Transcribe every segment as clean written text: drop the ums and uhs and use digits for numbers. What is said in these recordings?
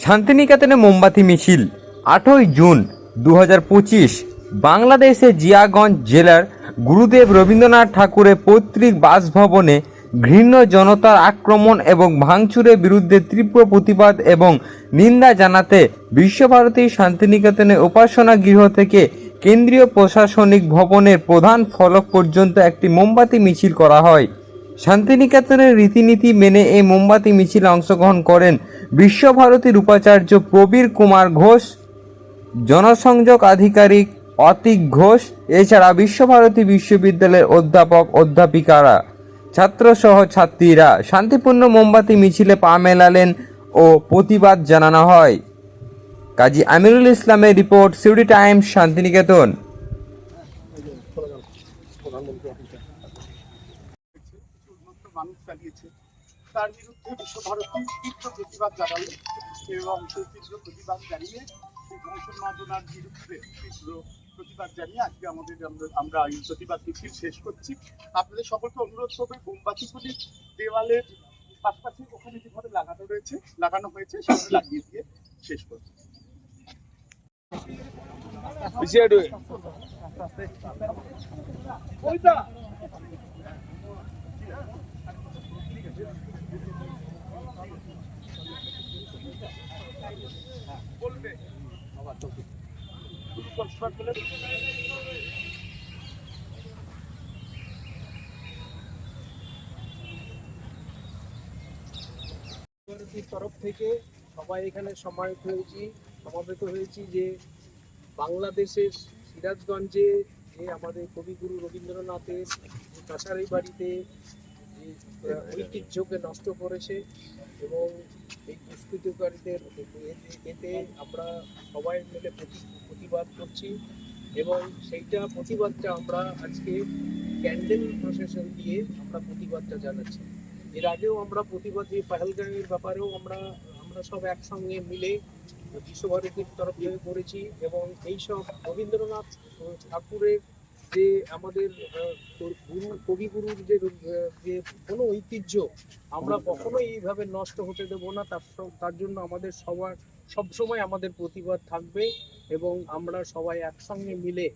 শান্তিনিকেতনে মোমবাতি মিছিল 8ই জুন 2025 বাংলাদেশের জিয়াগঞ্জ জেলার গুরুদেব রবীন্দ্রনাথ ঠাকুরের পৈতৃক বাসভবনে ঘৃণ্য জনতার আক্রমণ এবং ভাঙচুরের বিরুদ্ধে তীব্র প্রতিবাদ এবং নিন্দা জানাতে বিশ্বভারতী শান্তিনিকেতনের উপাসনা গৃহ থেকে কেন্দ্রীয় প্রশাসনিক ভবনের প্রধান ফলক পর্যন্ত একটি মোমবাতি মিছিল করা হয়। শান্তিনিকেতনের রীতিনীতি মেনে এই মোমবাতি মিছিলে অংশগ্রহণ করেন বিশ্বভারতীর উপাচার্য প্রবীর কুমার ঘোষ, জনসংযোগ আধিকারিক অতীক ঘোষ, এছাড়া বিশ্বভারতী বিশ্ববিদ্যালয়ের অধ্যাপক অধ্যাপিকারা, ছাত্রসহ ছাত্রীরা শান্তিপূর্ণ মোমবাতি মিছিলে পা মেলালেন ও প্রতিবাদ জানানো হয়। কাজী আমিরুল ইসলামের রিপোর্ট, সিউড়ি টাইমস, শান্তিনিকেতন। মানুষ চালিয়েছে তার বিরুদ্ধে বিশ্বভারতী তীব্র প্রতিবাদ জানালো এবং সেই তীব্র প্রতিবাদ জানিয়ে সেই ধ্বংসমাদনার বিরুদ্ধে তীব্র প্রতিবাদ জানিয়ে আজকে আমরা এই প্রতিবাদ মিছিল শেষ করছি। আপনাদের সকলকে অনুরোধ করবে মোমবাতিগুলি দেওয়ালের পাশাপাশি ওখানে যেভাবে লাগানো হয়েছে সেভাবে লাগিয়ে দিয়ে শেষ করছি। বলবে তরফ থেকে সবাই এখানে সমাবেত হয়েছি যে বাংলাদেশের সিরাজগঞ্জে যে আমাদের কবিগুরু রবীন্দ্রনাথের কাছারি বাড়িতে যে ঐতিহ্যকে নষ্ট করেছে এবং এই দুষ্কৃতকারীদের এতে আমরা সবাই মিলে প্রতিবাদ করছি এবং সেইটা প্রতিবাদটা আমরা আজকে ক্যান্ডেল প্রসেশন দিয়ে আমরা প্রতিবাদটা জানাচ্ছি। এর আগেও আমরা প্রতিবাদ এই পাহেলগামের ব্যাপারেও আমরা সব একসঙ্গে মিলে বিশ্বভারতীর তরফ থেকে করেছি এবং এইসব রবীন্দ্রনাথ ঠাকুরের যে আমাদের কবিগুরুর যে কোনো ঐতিহ্য আমরা কখনোই এইভাবে নষ্ট হতে দেব না। তার জন্য আমাদের সবসময় আমাদের প্রতিবাদ থাকবে এবং আমরা সবাই একসঙ্গে মিলে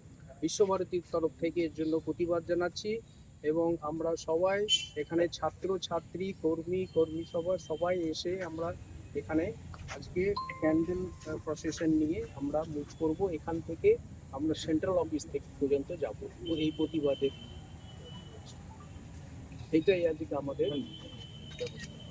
বিশ্বভারতীর তরফ থেকে এর জন্য প্রতিবাদ জানাচ্ছি এবং আমরা সবাই এখানে ছাত্র ছাত্রী কর্মী সবাই এসে আমরা এখানে আজকে ক্যান্ডেল প্রসেশন নিয়ে আমরা মুভ করব। এখান থেকে আমরা সেন্ট্রাল অফিস থেকে পর্যন্ত যাব এই প্রতিবাদের। এইটাই আজকে আমাদের ব্যবস্থা।